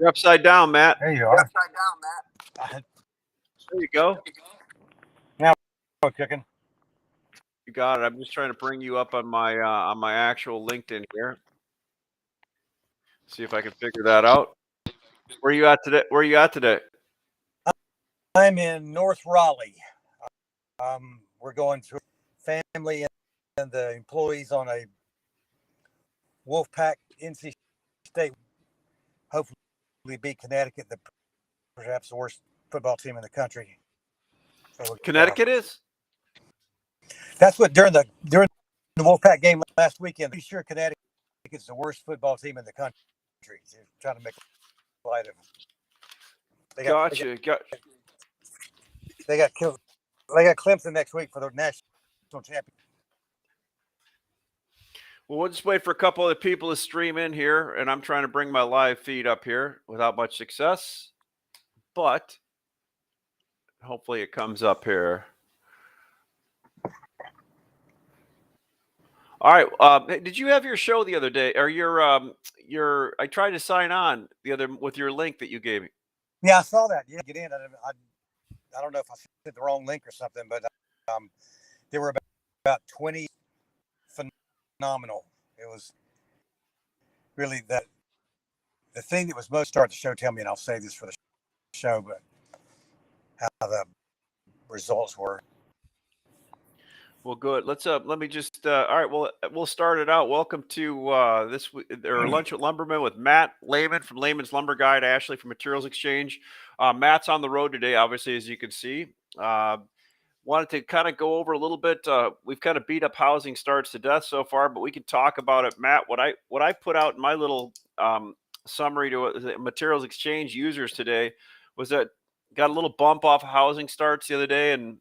You're upside down, Matt. There you are. Upside down, Matt. There you go. Now we're cooking. You got it. I'm just trying to bring you up on my actual LinkedIn here. See if I can figure that out. Where you at today? Where you at today? I'm in North Raleigh. We're going to family and the employees on a Wolfpack NC State. Hopefully, beat Connecticut, perhaps the worst football team in the country. So Connecticut is. That's what during the Wolfpack game last weekend. Pretty sure Connecticut's the worst football team in the country. They're trying to make light of them. Gotcha. They got killed. They got Clemson next week for the national championship. Well, we'll just wait for a couple of people to stream in here, and I'm trying to bring my live feed up here without much success, but hopefully it comes up here. All right. Did you have your show the other day, or your? I tried to sign on the other with your link that you gave me. Yeah, I saw that. Yeah, get in. I don't know if I sent the wrong link or something, but there were about 20 phenomenal. It was really the thing that was most start the show. Tell me, and I'll say this for the show, but how the results were. Well, good. Let me just. All right. Well, we'll start it out. Welcome to this or Lunch with Lumbermen with Matt Lehman from Lehman's Lumber Guide, Ashley from Materials Exchange. Matt's on the road today, obviously, as you can see. Wanted to kind of go over a little bit. We've kind of beat up housing starts to death so far, but we can talk about it. Matt, what I put out in my little summary to the Materials Exchange users today was that got a little bump off of housing starts the other day, and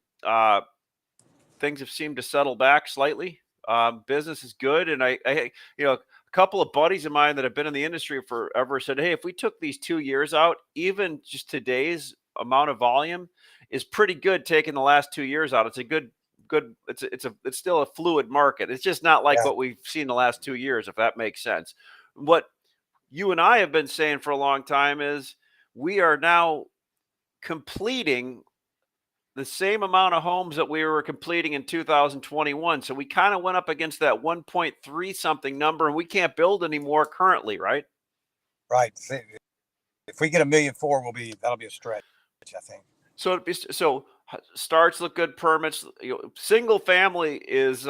things have seemed to settle back slightly. Business is good, and I a couple of buddies of mine that have been in the industry forever said, "Hey, if we took these 2 years out, even just today's amount of volume is pretty good. Taking the last 2 years out, it's a good. It's still a fluid market. It's just not like what we've seen the last 2 years, if that makes sense. What you and I have been saying for a long time is we are now completing the same amount of homes that we were completing in 2021. So we kind of went up against that 1.3 something number, and we can't build anymore currently, right? Right. If we get 1.4 million, that'll be a stretch, I think. So starts look good, permits. Single family is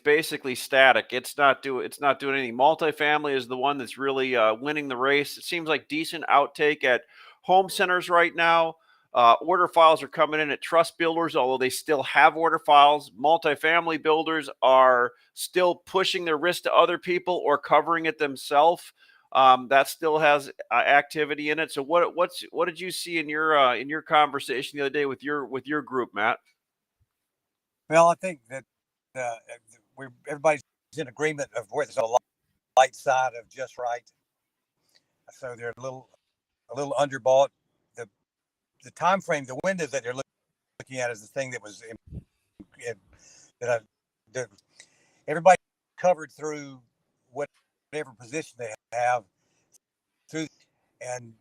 basically static. It's not doing anything. Multifamily is the one that's really winning the race. It seems like decent outtake at home centers right now. Order files are coming in at trust builders, although they still have order files. Multifamily builders are still pushing their risk to other people or covering it themselves. That still has activity in it. So what did you see in your conversation the other day with your group, Matt? Well, I think that everybody's in agreement of where there's a light side of just right. So they're a little underbought. The time frame, the window that they're looking at is the thing that was everybody covered through whatever position they have through, and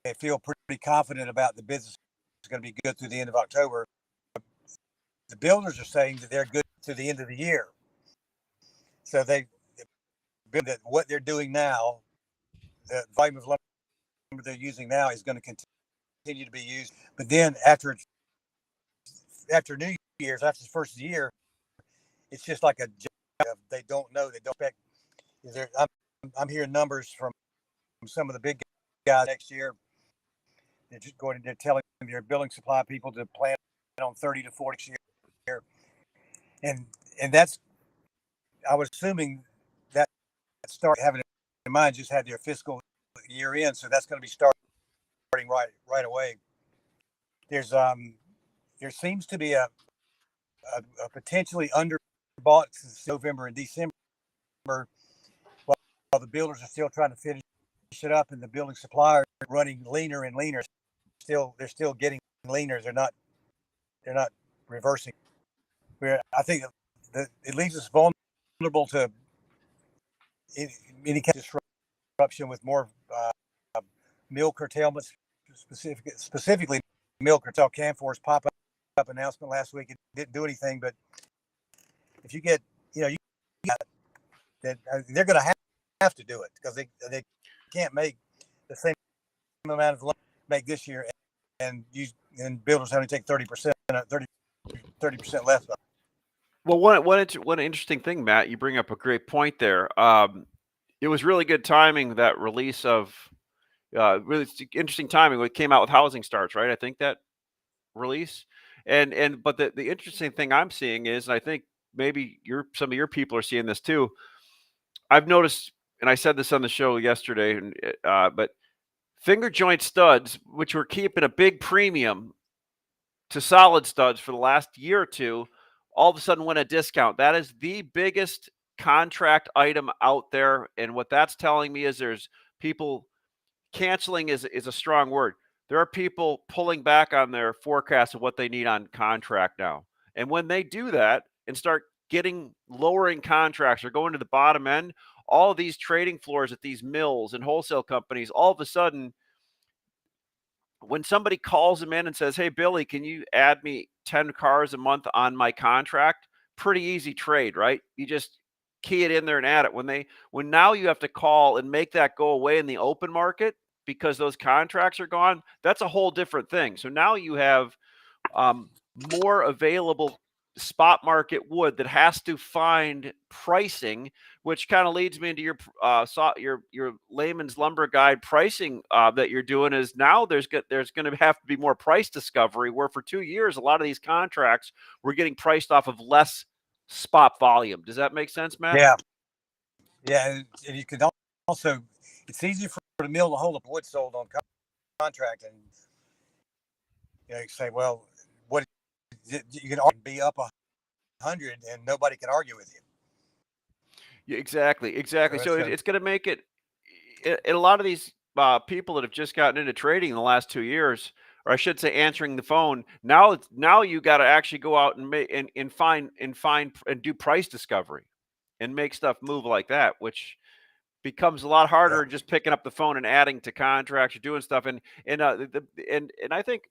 they feel pretty confident about the business is going to be good through the end of October. The builders are saying that they're good to the end of the year. So that what they're doing now, the volume of lumber they're using now is going to continue to be used. But then after New Year's, after the first year, it's just like a job. They don't know. They don't expect. I'm hearing numbers from some of the big guys next year. They're just they're telling their building supply people to plan on 30 to 40 year. And that's, I was assuming that start having it in mind, just had their fiscal year in. So that's going to be starting right away. There seems to be a potentially underbought since November and December, while the builders are still trying to finish it up, and the building suppliers are running leaner and leaner. They're still getting leaner. They're not reversing. I think that it leaves us vulnerable to any kind of disruption with more mill curtailments, specifically mill curtail. Canfor's pop-up announcement last week, it didn't do anything, but if you get, you got that, they're going to have to do it because they can't make the same amount of lumber make this year, and builders only take 30% less of it. Well, one interesting thing, Matt, you bring up a great point there. It was really good timing, that release of really interesting timing when it came out with housing starts, right? I think that release, but the interesting thing I'm seeing is, and I think maybe some of your people are seeing this too. I've noticed, and I said this on the show yesterday, but finger joint studs, which were keeping a big premium to solid studs for the last year or two, all of a sudden went a discount. That is the biggest contract item out there. And what that's telling me is there's people canceling is a strong word. There are people pulling back on their forecast of what they need on contract now. And when they do that and start lowering contracts or going to the bottom end, all of these trading floors at these mills and wholesale companies, all of a sudden, when somebody calls them in and says, "Hey, Billy, can you add me 10 cars a month on my contract?" Pretty easy trade, right? You just key it in there and add it. When now you have to call and make that go away in the open market because those contracts are gone, that's a whole different thing. So now you have more available spot market wood that has to find pricing, which kind of leads me into your layman's lumber guide pricing that you're doing. Is now there's going to have to be more price discovery, where for 2 years a lot of these contracts were getting priced off of less spot volume. Does that make sense, Matt? Yeah, and you can also, it's easy for the mill to hold up wood sold on contract, and you say, well, what you can be up 100 and nobody can argue with you. Yeah, exactly. So it's going to make it. A lot of these people that have just gotten into trading in the last 2 years, or I should say, answering the phone. Now you got to actually go out and find and do price discovery, and make stuff move like that, which becomes a lot harder than just picking up the phone and adding to contracts or doing stuff. And I think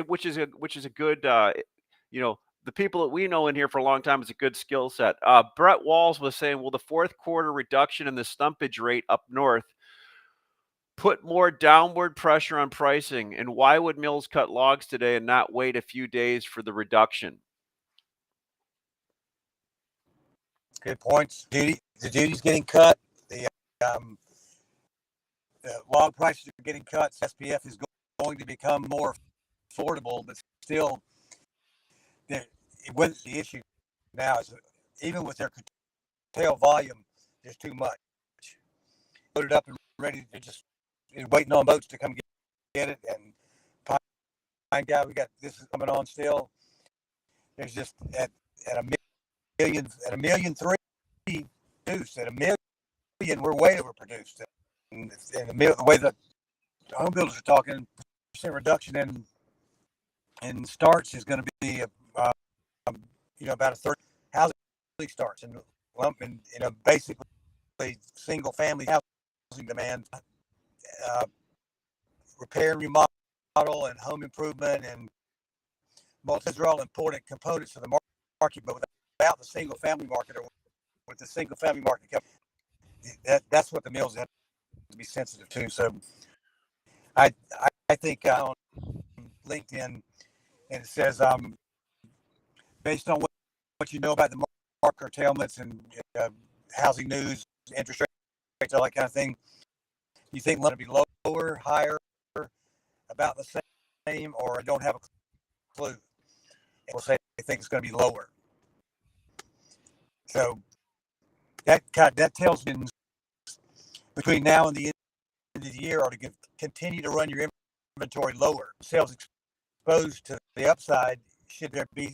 which is a good the people that we know in here for a long time is a good skill set. Brett Walls was saying, will the fourth quarter reduction in the stumpage rate up north put more downward pressure on pricing? And why would mills cut logs today and not wait a few days for the reduction? Good points. The duty's getting cut. The log prices are getting cut. SPF is going to become more affordable, but still, the issue now is, even with their curtail volume, there's too much. Loaded up and ready to just waiting on boats to come get it. And pine guy, we got this is coming on still. There's just at a million three produced. At a million, we're way overproduced. And the way that home builders are talking, percent reduction in starts is going to be about a third housing starts, and basically single family housing demand, repair and remodel and home improvement and those are all important components of the market, but without the single family market, or with the single family market, that's what the mills have to be sensitive to. So I think on LinkedIn, and it says based on what you know about the market curtailments and housing news, interest rates, all that kind of thing, you think it'll be lower, higher, about the same, or I don't have a clue? And we'll say they think it's going to be lower. So that tells me between now and the end of the year, are to continue to run your inventory lower. Sales exposed to the upside, should there be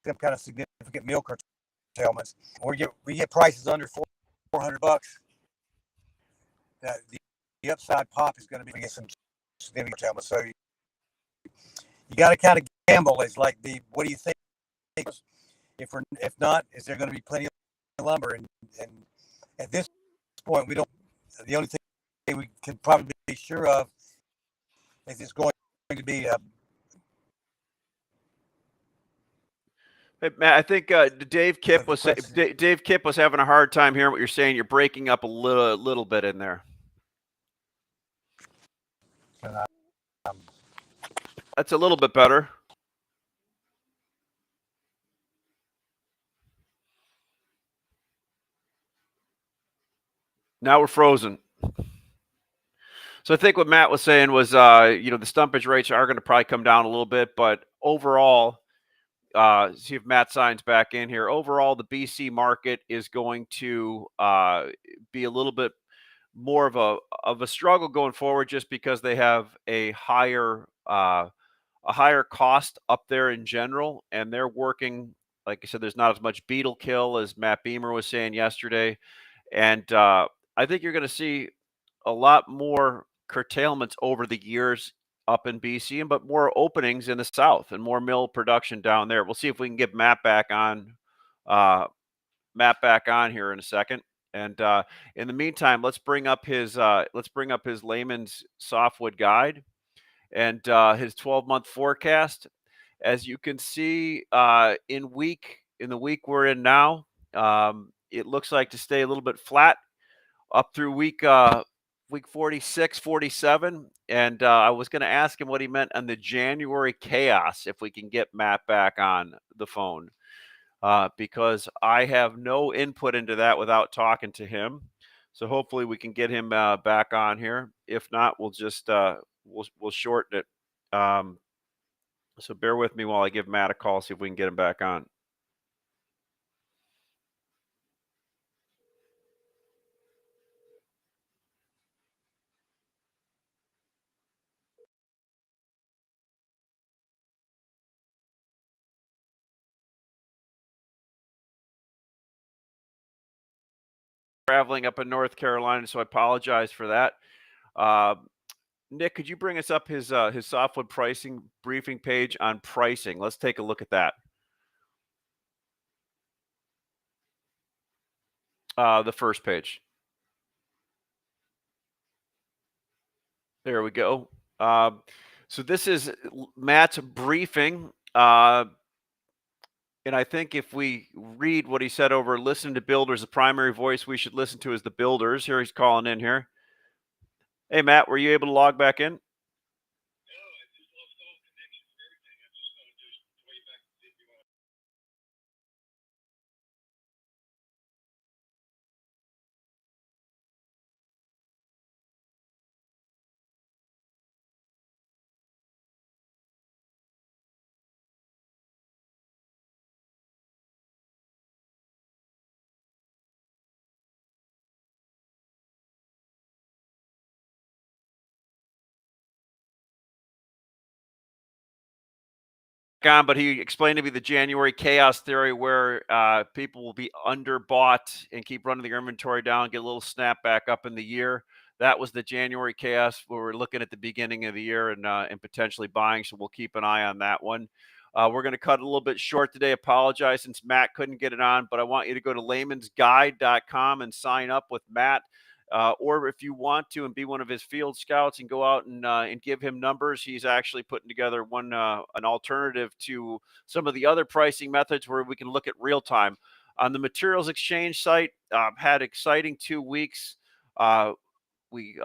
some kind of significant mill curtailments, or we get prices under $400, the upside pop is going to be some significant curtailments. So you got to kind of gamble. It's like, what do you think? If not, is there going to be plenty of lumber? And at this point, we don't. The only thing we can probably be sure of is this going to be Hey, Matt, I think Dave Kipp was Dave Kipp was having a hard time hearing what you're saying. You're breaking up a little bit in there. That's a little bit better. Now we're frozen. So I think what Matt was saying was, the stumpage rates are going to probably come down a little bit, but overall, see if Matt signs back in here. Overall, the BC market is going to be a little bit more of a struggle going forward, just because they have a higher cost up there in general, and they're working. Like I said, there's not as much beetle kill as Matt Beamer was saying yesterday, and I think you're going to see a lot more curtailments over the years up in BC, but more openings in the south and more mill production down there. We'll see if we can get Matt back on. Here in a second. And in the meantime, let's bring up his layman's softwood guide and his 12-month forecast. As you can see, in the week we're in now, it looks like to stay a little bit flat up through week 46, 47. And I was going to ask him what he meant on the January chaos, if we can get Matt back on the phone, because I have no input into that without talking to him. So hopefully we can get him back on here. If not, we'll just we'll shorten it. So bear with me while I give Matt a call, see if we can get him back on. Traveling up in North Carolina, so I apologize for that. Nick, could you bring us up his softwood pricing briefing page on pricing? Let's take a look at that. The first page. There we go. So this is Matt's briefing. And I think if we read what he said over, listen to builders, the primary voice we should listen to is the builders. Here he's calling in here. Hey, Matt, were you able to log back in? On, but he explained to me the January chaos theory, where people will be underbought and keep running their inventory down, get a little snap back up in the year. That was the January chaos, where we're looking at the beginning of the year and potentially buying. So we'll keep an eye on that one. We're going to cut a little bit short today. Apologize since Matt couldn't get it on, but I want you to go to laymansguide.com and sign up with Matt. Or if you want to and be one of his field scouts and go out and give him numbers, he's actually putting together an alternative to some of the other pricing methods where we can look at real time. On the Materials Exchange site, had exciting 2 weeks. We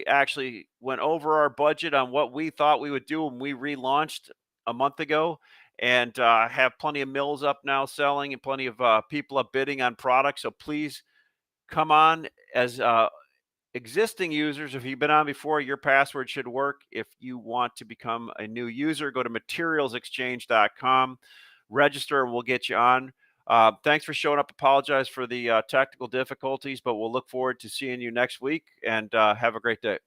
actually went over our budget on what we thought we would do when we relaunched a month ago, and have plenty of mills up now selling and plenty of people up bidding on products. So please come on as existing users. If you've been on before, your password should work. If you want to become a new user, go to materialsexchange.com, register, and we'll get you on. Thanks for showing up. Apologize for the technical difficulties, but we'll look forward to seeing you next week, and have a great day.